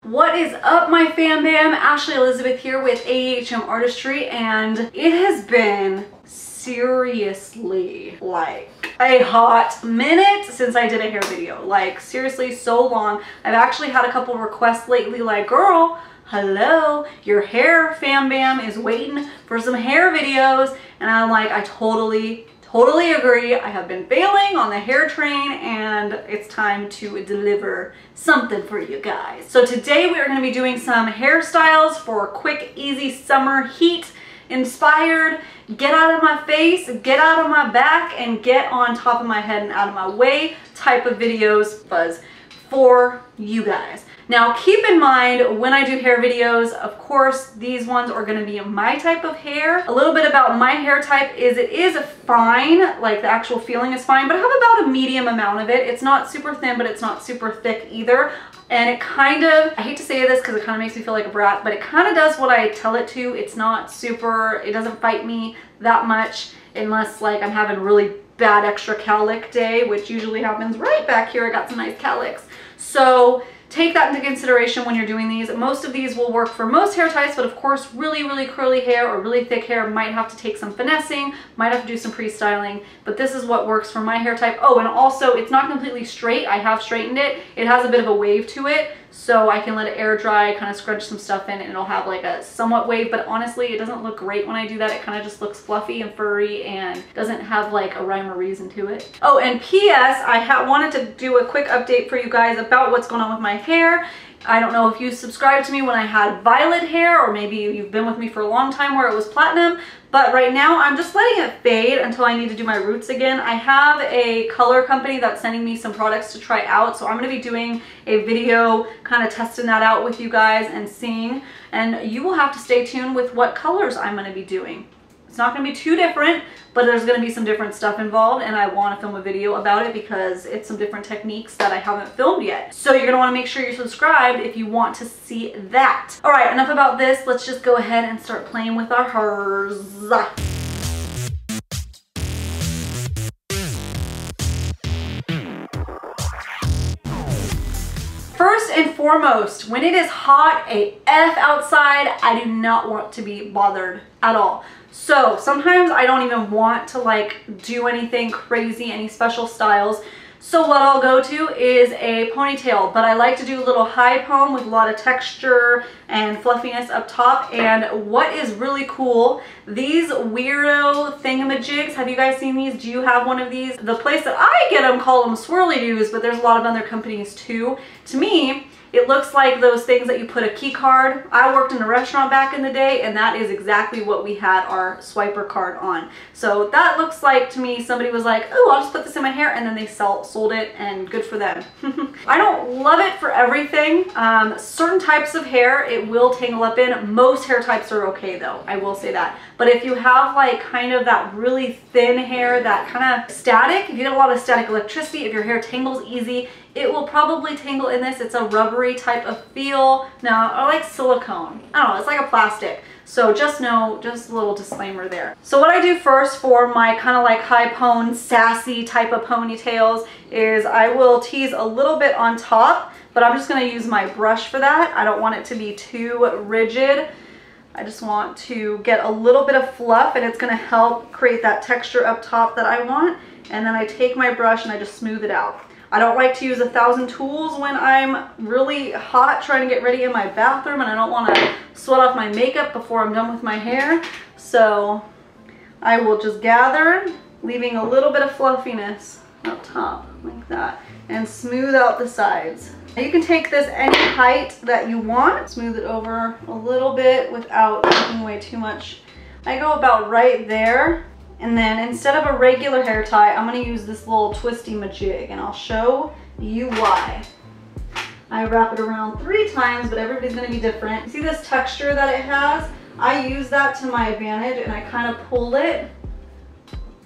What is up, my fam bam? Ashley Elizabeth here with AHM Artistry, and it has been seriously like a hot minute since I did a hair video. Like seriously, so long. I've actually had a couple requests lately like, girl, hello, your hair fam bam is waiting for some hair videos. And I'm like, I totally agree. I have been failing on the hair train and it's time to deliver something for you guys. So today we are going to be doing some hairstyles for quick, easy summer heat inspired, get out of my face, get out of my back, and get on top of my head and out of my way type of videos buzz for you guys. Now keep in mind when I do hair videos, of course these ones are going to be my type of hair. A little bit about my hair type is it is fine, like the actual feeling is fine, but I have about a medium amount of it. It's not super thin, but it's not super thick either. And it kind of, I hate to say this because it kind of makes me feel like a brat, but it kind of does what I tell it to. It's not super, it doesn't fight me that much unless like I'm having really bad extra cowlick day, which usually happens right back here. I got some nice cowlicks. So take that into consideration when you're doing these. Most of these will work for most hair types, but of course really curly hair or really thick hair might have to take some finessing, might have to do some pre-styling, but this is what works for my hair type. Oh, and also it's not completely straight. I have straightened it. It has a bit of a wave to it, so I can let it air dry, kind of scrunch some stuff in, and it'll have like a somewhat wave, but honestly it doesn't look great when I do that. It kind of just looks fluffy and furry and doesn't have like a rhyme or reason to it. Oh, and P.S. I wanted to do a quick update for you guys about what's going on with my hair. I don't know if you subscribed to me when I had violet hair, or maybe you've been with me for a long time where it was platinum, but right now I'm just letting it fade until I need to do my roots again. I have a color company that's sending me some products to try out, so I'm going to be doing a video kind of testing that out with you guys and seeing, and you will have to stay tuned with what colors I'm going to be doing. It's not going to be too different, but there's going to be some different stuff involved, and I want to film a video about it because it's some different techniques that I haven't filmed yet. So you're going to want to make sure you're subscribed if you want to see that. All right, enough about this. Let's just go ahead and start playing with our hairs. First and foremost, when it is hot AF outside, I do not want to be bothered at all. So sometimes I don't even want to like do anything crazy, any special styles. So what I'll go to is a ponytail, but I like to do a little high pony with a lot of texture and fluffiness up top. And what is really cool, these weirdo thingamajigs, have you guys seen these? Do you have one of these? The place that I get them call them swirly doos, but there's a lot of other companies too. To me, it looks like those things that you put a key card. I worked in a restaurant back in the day, and that is exactly what we had our swiper card on. So that looks like, to me, somebody was like, oh, I'll just put this in my hair, and then they sold it, and good for them. I don't love it for everything. Certain types of hair, it will tangle up in. Most hair types are okay, though. I will say that. But if you have like kind of that really thin hair, that kind of static, if you get a lot of static electricity, if your hair tangles easy, it will probably tangle in this. It's a rubbery type of feel. Now, I like silicone. I don't know, it's like a plastic. So just know, just a little disclaimer there. So what I do first for my kind of like high pony, sassy type of ponytails is I will tease a little bit on top, but I'm just gonna use my brush for that. I don't want it to be too rigid. I just want to get a little bit of fluff, and it's gonna help create that texture up top that I want. And then I take my brush and I just smooth it out. I don't like to use 1,000 tools when I'm really hot trying to get ready in my bathroom, and I don't want to sweat off my makeup before I'm done with my hair. So I will just gather, leaving a little bit of fluffiness up top like that, and smooth out the sides. Now you can take this any height that you want, smooth it over a little bit without taking away too much. I go about right there. And then instead of a regular hair tie, I'm going to use this little twisty majig, and I'll show you why. I wrap it around 3 times, but everybody's going to be different. See this texture that it has? I use that to my advantage, and I kind of pull it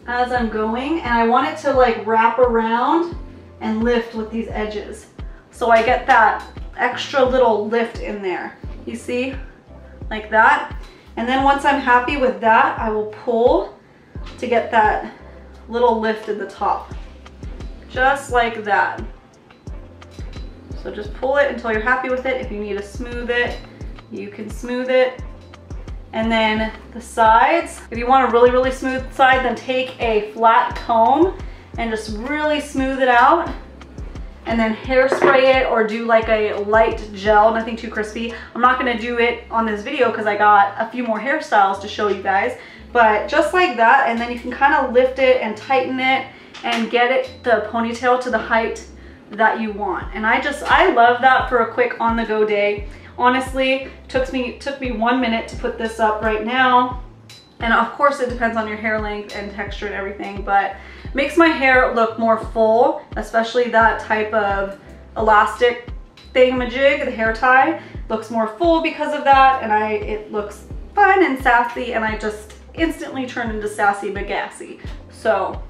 as I'm going, and I want it to like wrap around and lift with these edges. So I get that extra little lift in there. You see? Like that. And then once I'm happy with that, I will pull to get that little lift at the top, just like that. So just pull it until you're happy with it. If you need to smooth it, you can smooth it. And then the sides, if you want a really, really smooth side, then take a flat comb and just really smooth it out. And then hairspray it or do like a light gel, nothing too crispy. I'm not gonna do it on this video because I got a few more hairstyles to show you guys. But just like that, and then you can kind of lift it and tighten it and get it, the ponytail, to the height that you want. And I love that for a quick on-the-go day. Honestly, took me 1 minute to put this up right now. And of course it depends on your hair length and texture and everything, but makes my hair look more full, especially that type of elastic thingamajig, the hair tie, looks more full because of that, and it looks fun and sassy, and I just instantly turned into Sassy Bagassy. So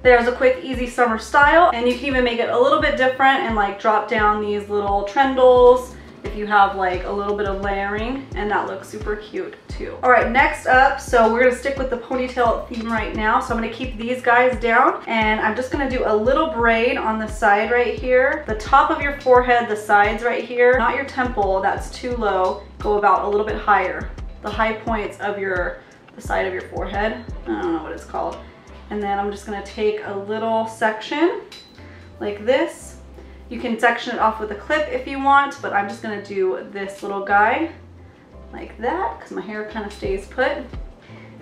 there's a quick, easy summer style, and you can even make it a little bit different and like drop down these little trendles if you have like a little bit of layering, and that looks super cute too. All right, next up, so we're gonna stick with the ponytail theme right now. So I'm gonna keep these guys down, and I'm just gonna do a little braid on the side right here. The top of your forehead, the sides right here, not your temple, that's too low. Go about a little bit higher. The high points of the side of your forehead. I don't know what it's called. And then I'm just gonna take a little section like this. You can section it off with a clip if you want, but I'm just gonna do this little guy like that because my hair kind of stays put.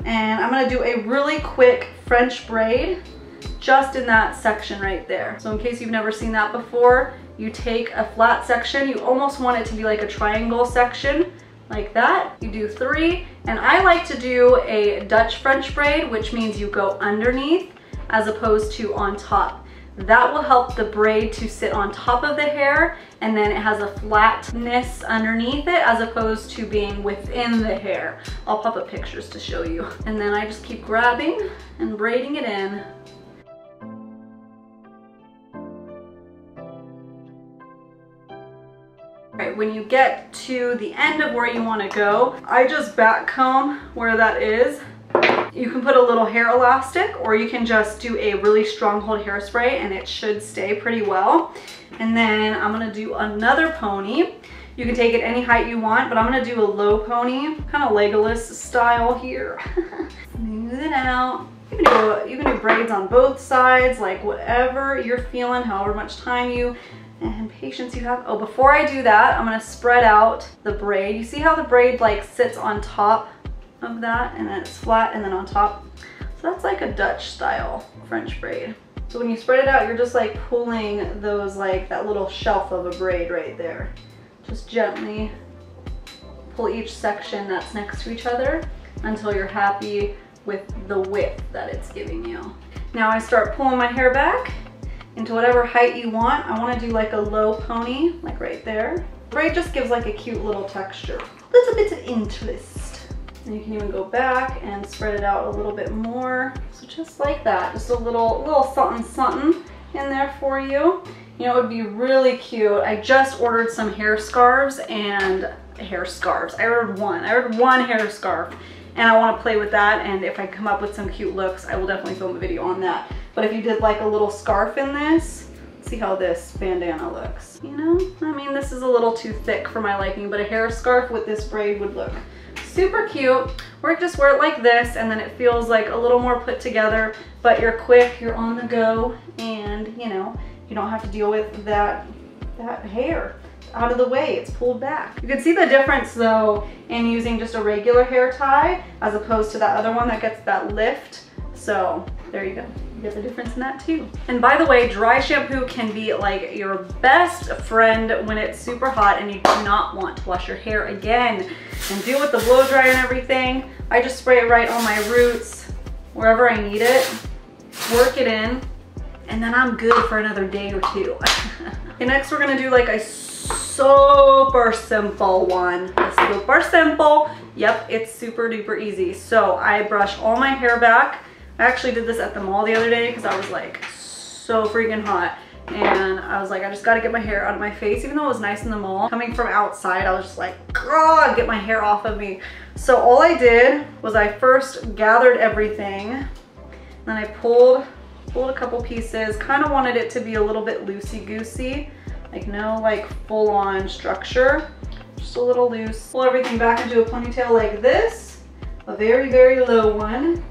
And I'm gonna do a really quick French braid just in that section right there. So in case you've never seen that before, you take a flat section, you almost want it to be like a triangle section, like that. You do 3, and I like to do a Dutch French braid, which means you go underneath as opposed to on top. That will help the braid to sit on top of the hair, and then it has a flatness underneath it as opposed to being within the hair. I'll pop up pictures to show you. And then I just keep grabbing and braiding it in. Right, when you get to the end of where you want to go, I just back comb where that is. You can put a little hair elastic, or you can just do a really strong hold hairspray and it should stay pretty well. And then I'm gonna do another pony. You can take it any height you want, but I'm gonna do a low pony, kind of Legolas style here. Smooth it out. You can do braids on both sides, like whatever you're feeling, however much time and patience you have. Oh, before I do that, I'm gonna spread out the braid. You see how the braid like sits on top of that, and then it's flat and then on top? So that's like a Dutch style French braid. So when you spread it out, you're just like pulling those, like that little shelf of a braid right there. Just gently pull each section that's next to each other until you're happy with the width that it's giving you. Now I start pulling my hair back into whatever height you want. I want to do like a low pony, like right there. Braid just gives like a cute little texture, a little bit of interest. And you can even go back and spread it out a little bit more. So just like that, just a little something something in there for you. You know, it would be really cute. I just ordered some hair scarves and hair scarves. I ordered one hair scarf, and I want to play with that. And if I come up with some cute looks, I will definitely film a video on that. But if you did like a little scarf in this, see how this bandana looks. You know, I mean, this is a little too thick for my liking, but a hair scarf with this braid would look super cute. Or just wear it like this, and then it feels like a little more put together, but you're quick, you're on the go, and you know, you don't have to deal with that hair. It's out of the way, it's pulled back. You can see the difference though in using just a regular hair tie as opposed to that other one that gets that lift. So there you go. You get the difference in that too. And by the way, dry shampoo can be like your best friend when it's super hot and you do not want to wash your hair again and deal with the blow dry and everything. I just spray it right on my roots, wherever I need it, work it in, and then I'm good for another day or two. Okay, next we're gonna do like a super simple one. Super simple. Yep, it's super duper easy. So I brush all my hair back. I actually did this at the mall the other day because I was like so freaking hot. And I was like, I just gotta get my hair out of my face, even though it was nice in the mall. Coming from outside, I was just like, God, get my hair off of me. So all I did was I first gathered everything. Then I pulled a couple pieces, kind of wanted it to be a little bit loosey-goosey. Like no like full-on structure, just a little loose. Pull everything back into a ponytail like this, a very, very low one,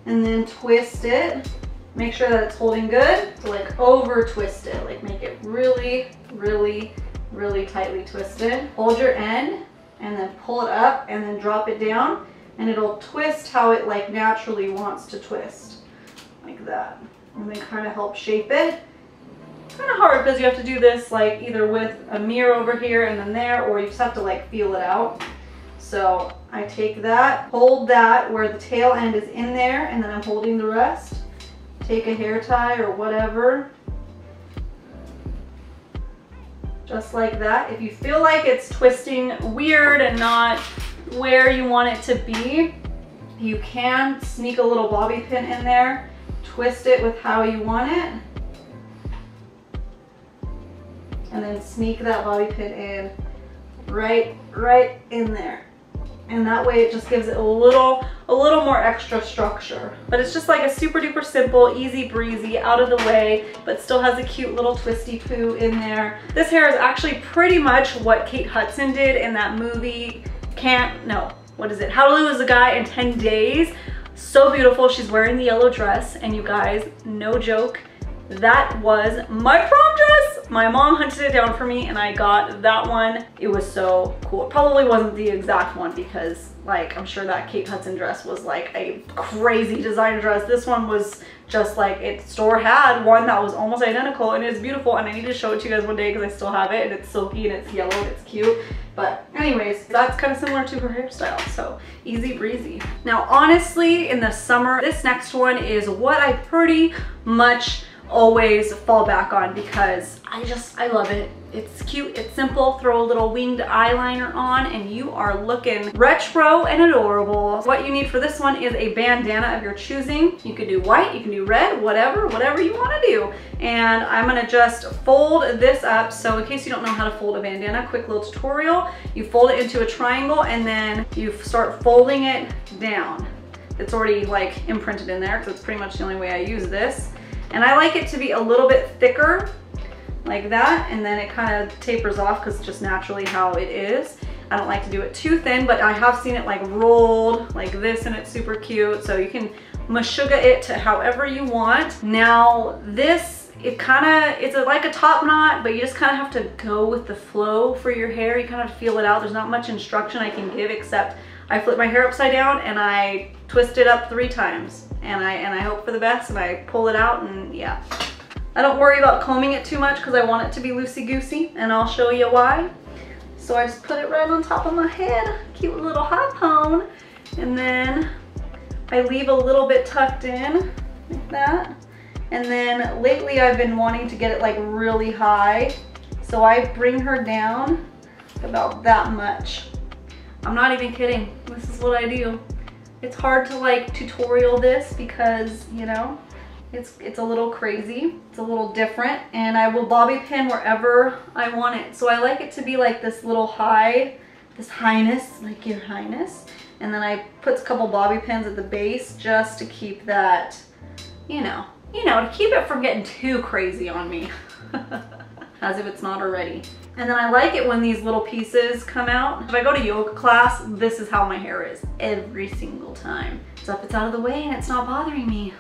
and then twist it. Make sure that it's holding good. So like over twist it, like make it really, really, really tightly twisted. Hold your end and then pull it up and then drop it down, and it'll twist how it like naturally wants to twist, like that. And then kind of help shape it. It's kind of hard because you have to do this like either with a mirror over here and then there, or you just have to like feel it out. So I take that, hold that where the tail end is in there, and then I'm holding the rest. Take a hair tie or whatever, just like that. If you feel like it's twisting weird and not where you want it to be, you can sneak a little bobby pin in there, twist it with how you want it, and then sneak that bobby pin in right in there. And that way it just gives it a little more extra structure. But it's just like a super duper simple, easy breezy, out of the way, but still has a cute little twisty poo in there. This hair is actually pretty much what Kate Hudson did in that movie, How to Lose a Guy in 10 Days. So beautiful. She's wearing the yellow dress, and you guys, no joke, that was my prom dress. My mom hunted it down for me and I got that one. It was so cool. It probably wasn't the exact one because like I'm sure that Kate Hudson dress was like a crazy designer dress. This one was just like, its store had one that was almost identical, and it's beautiful, and I need to show it to you guys one day because I still have it, and it's silky and it's yellow and it's cute. But anyways, that's kind of similar to her hairstyle, so easy breezy. Now honestly, in the summer, this next one is what I pretty much always fall back on because I love it. It's cute, it's simple. Throw a little winged eyeliner on and you are looking retro and adorable. What you need for this one is a bandana of your choosing. You can do white, you can do red, whatever you want to do. And I'm gonna just fold this up. So in case you don't know how to fold a bandana, quick little tutorial. You fold it into a triangle and then you start folding it down. It's already like imprinted in there because it's pretty much the only way I use this. And I like it to be a little bit thicker like that, and then it kind of tapers off because it's just naturally how it is. I don't like to do it too thin, but I have seen it like rolled like this and it's super cute. So you can mashuga it to however you want. Now this, it's like a top knot, but you just kind of have to go with the flow for your hair. You kind of feel it out. There's not much instruction I can give except I flip my hair upside down and I twist it up 3 times. And I hope for the best and I pull it out, and yeah. I don't worry about combing it too much because I want it to be loosey-goosey, and I'll show you why. So I just put it right on top of my head, cute little high pone, and then I leave a little bit tucked in like that. And then lately I've been wanting to get it like really high, so I bring her down about that much. I'm not even kidding, this is what I do. It's hard to like tutorial this because, you know, it's a little crazy, it's a little different, and I will bobby pin wherever I want it. So I like it to be like this little high, this highness, like your highness. And then I put a couple bobby pins at the base just to keep that, you know, to keep it from getting too crazy on me. As if it's not already. And then I like it when these little pieces come out. If I go to yoga class, this is how my hair is every single time. So if it's out of the way and it's not bothering me.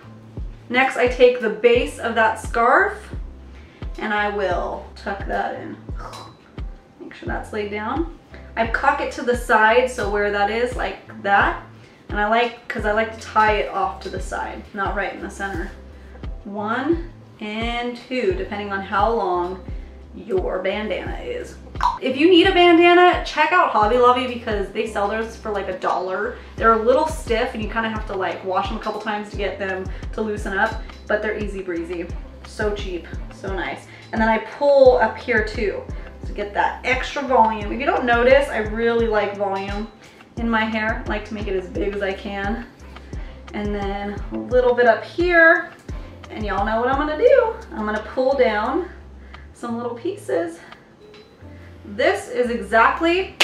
Next, I take the base of that scarf and I will tuck that in. Make sure that's laid down. I cock it to the side, so where that is, like that. And because I like to tie it off to the side, not right in the center. 1 and 2, depending on how long your bandana is. If you need a bandana, check out Hobby Lobby because they sell those for like $1. They're a little stiff and you kind of have to like wash them a couple times to get them to loosen up, but they're easy breezy. So cheap, so nice. And then I pull up here too to get that extra volume. If you don't notice, I really like volume in my hair. I like to make it as big as I can. And then a little bit up here, and y'all know what I'm gonna do. I'm gonna pull down some little pieces. This is exactly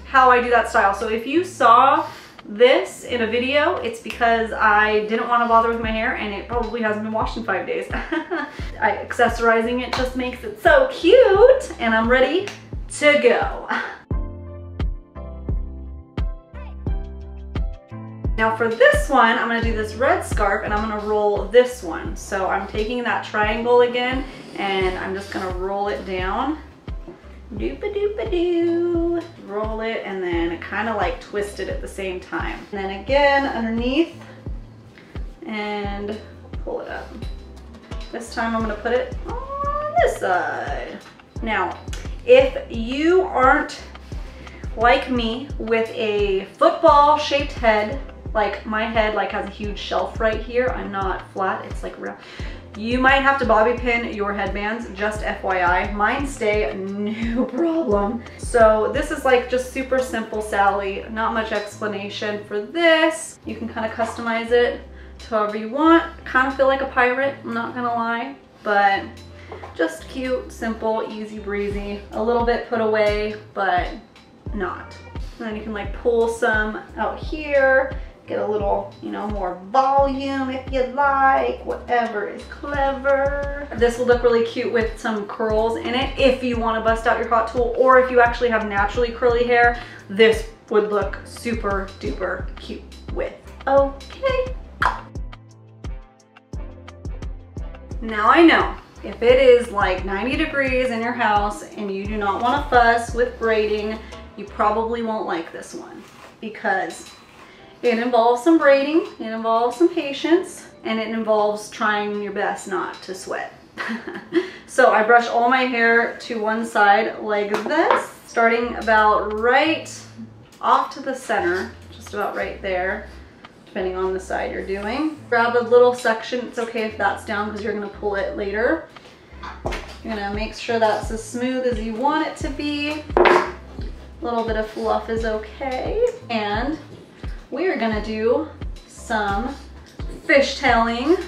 how I do that style. So if you saw this in a video, it's because I didn't want to bother with my hair and it probably hasn't been washed in 5 days. Accessorizing it just makes it so cute, and I'm ready to go. Now for this one, I'm gonna do this red scarf and I'm gonna roll this one. So I'm taking that triangle again and I'm just gonna roll it down. Doop-a-doop-a-doo. Roll it and then kind of like twist it at the same time. And then again underneath and pull it up. This time I'm gonna put it on this side. Now, if you aren't like me with a football shaped head, like my head like has a huge shelf right here, I'm not flat, it's like real. You might have to bobby pin your headbands, just FYI. Mine stay, no problem. So this is like just super simple Sally, not much explanation for this. You can kind of customize it to however you want. Kind of feel like a pirate, I'm not gonna lie, but just cute, simple, easy breezy. A little bit put away, but not. And then you can like pull some out here, get a little, you know, more volume if you like, whatever is clever. This will look really cute with some curls in it if you want to bust out your hot tool, or if you actually have naturally curly hair, this would look super duper cute with. Okay. Now I know if it is like 90 degrees in your house and you do not want to fuss with braiding, you probably won't like this one because it involves some braiding, it involves some patience, and it involves trying your best not to sweat. So I brush all my hair to one side like this, starting about right off to the center, just about right there, depending on the side you're doing. Grab a little section, it's okay if that's down because you're gonna pull it later. You're gonna make sure that's as smooth as you want it to be. A little bit of fluff is okay. And we are gonna do some fishtailing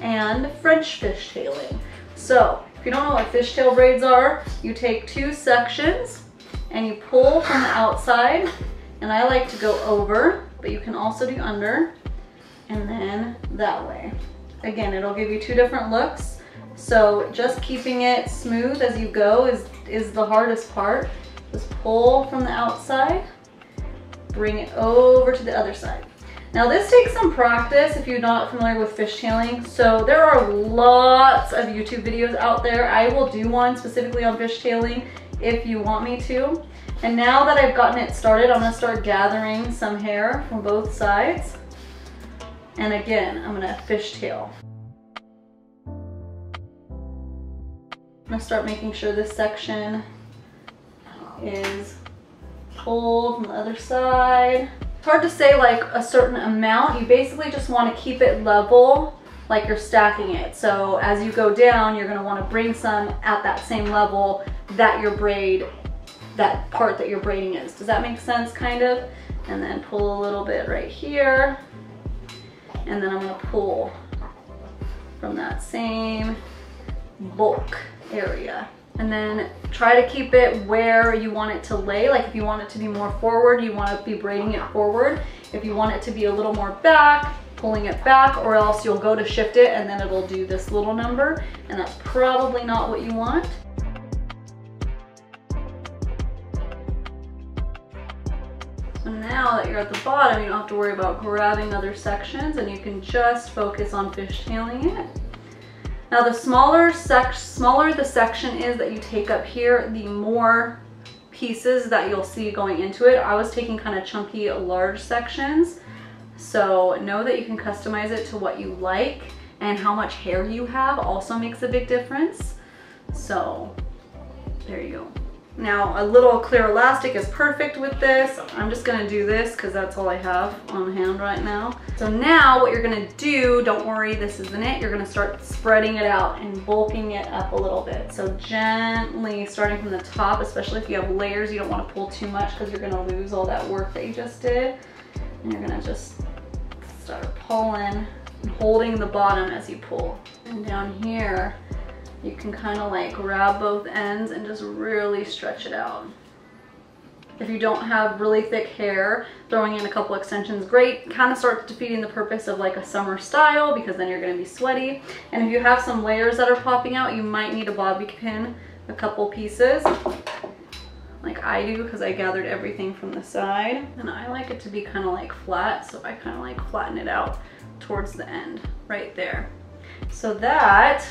and French fishtailing. So if you don't know what fishtail braids are, you take 2 sections and you pull from the outside, and I like to go over, but you can also do under, and then that way. Again, it'll give you 2 different looks. So just keeping it smooth as you go is the hardest part. Just pull from the outside, bring it over to the other side. Now this takes some practice if you're not familiar with fishtailing. So there are lots of YouTube videos out there. I will do one specifically on fishtailing if you want me to. And now that I've gotten it started, I'm gonna start gathering some hair from both sides. And again, I'm gonna fishtail. I'm gonna start making sure this section is pulled from the other side. It's hard to say like a certain amount. You basically just want to keep it level, like you're stacking it. So as you go down, you're going to want to bring some at that same level that your braid, that part that you're braiding is. Does that make sense, kind of? And then pull a little bit right here. And then I'm going to pull from that same bulk area. And then try to keep it where you want it to lay. Like if you want it to be more forward, you want to be braiding it forward. If you want it to be a little more back, pulling it back, or else you'll go to shift it and then it'll do this little number, and that's probably not what you want. So now that you're at the bottom, you don't have to worry about grabbing other sections, and you can just focus on fishtailing it. Now the smaller the section is that you take up here, the more pieces that you'll see going into it. I was taking kind of chunky, large sections. So know that you can customize it to what you like, and how much hair you have also makes a big difference. So there you go. Now a little clear elastic is perfect with this. I'm just gonna do this because that's all I have on hand right now. So now what you're gonna do, don't worry, this isn't it. You're gonna start spreading it out and bulking it up a little bit. So gently starting from the top, especially if you have layers, you don't wanna pull too much because you're gonna lose all that work that you just did. And you're gonna just start pulling and holding the bottom as you pull. And down here, you can kind of like grab both ends and just really stretch it out. If you don't have really thick hair, throwing in a couple extensions, great. Kind of starts defeating the purpose of like a summer style because then you're going to be sweaty. And if you have some layers that are popping out, you might need a bobby pin, a couple pieces, like I do, because I gathered everything from the side. And I like it to be kind of like flat, so I kind of like flatten it out towards the end right there. So that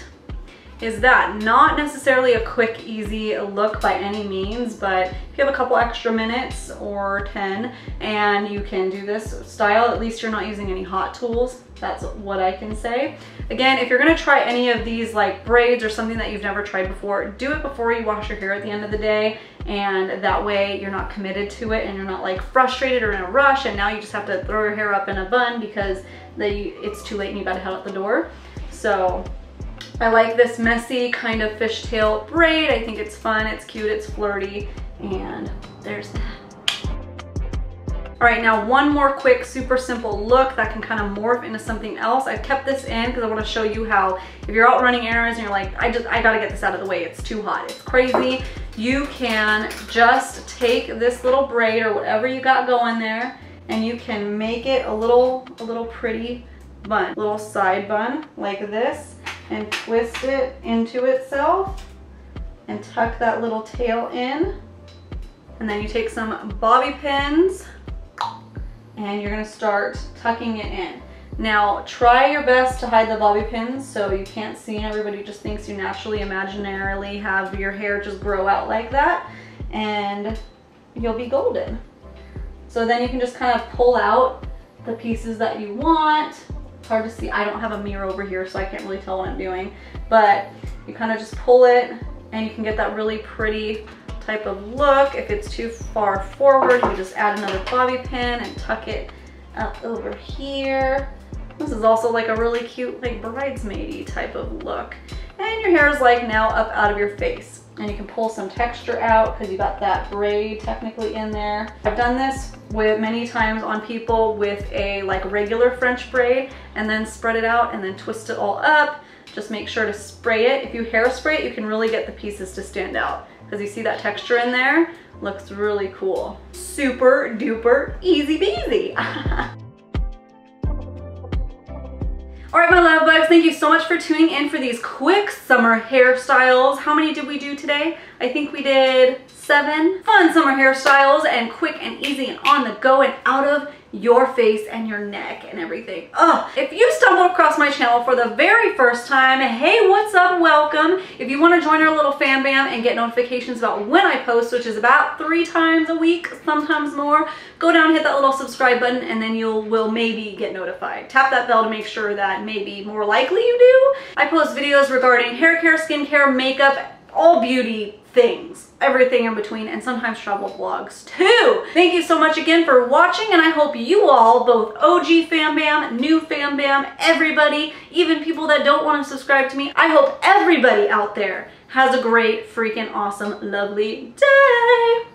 is that. Not necessarily a quick, easy look by any means, but if you have a couple extra minutes or 10 and you can do this style, at least you're not using any hot tools. That's what I can say. Again, if you're gonna try any of these like braids or something that you've never tried before, do it before you wash your hair at the end of the day, and that way you're not committed to it and you're not like frustrated or in a rush and now you just have to throw your hair up in a bun because it's too late and you gotta head out the door. So I like this messy kind of fishtail braid. I think it's fun, it's cute, it's flirty, and there's that. All right, now one more quick, super simple look that can kind of morph into something else. I've kept this in because I want to show you how, if you're out running errands and you're like, I gotta get this out of the way, it's too hot, it's crazy, you can just take this little braid or whatever you got going there and you can make it a little pretty bun, little side bun like this, and twist it into itself and tuck that little tail in. And then you take some bobby pins and you're gonna start tucking it in. Now try your best to hide the bobby pins so you can't see and everybody just thinks you naturally, imaginarily have your hair just grow out like that, and you'll be golden. So then you can just kind of pull out the pieces that you want. It's hard to see, I don't have a mirror over here so I can't really tell what I'm doing, but you kind of just pull it and you can get that really pretty type of look. If it's too far forward, you just add another bobby pin and tuck it up over here. This is also like a really cute like bridesmaid-y type of look. And your hair is like now up out of your face. And you can pull some texture out because you got that braid technically in there. I've done this with many times on people with a like regular French braid and then spread it out and then twist it all up. Just make sure to spray it. If you hairspray it, you can really get the pieces to stand out because you see that texture in there? Looks really cool. Super duper easy peasy. All right, my love bugs, thank you so much for tuning in for these quick summer hairstyles. How many did we do today? I think we did 7 fun summer hairstyles and quick and easy and on the go and out of your face and your neck and everything. Oh, if you stumbled across my channel for the very first time, hey, what's up? Welcome. If you want to join our little fan bam and get notifications about when I post, which is about 3 times a week, sometimes more, go down, hit that little subscribe button, and then you will maybe get notified. Tap that bell to make sure that maybe more likely you do. I post videos regarding hair care, skincare, makeup, all beauty things, everything in between, and sometimes travel vlogs too. Thank you so much again for watching, and I hope you all, both OG fam bam, new fam bam, everybody, even people that don't want to subscribe to me, I hope everybody out there has a great freaking awesome lovely day.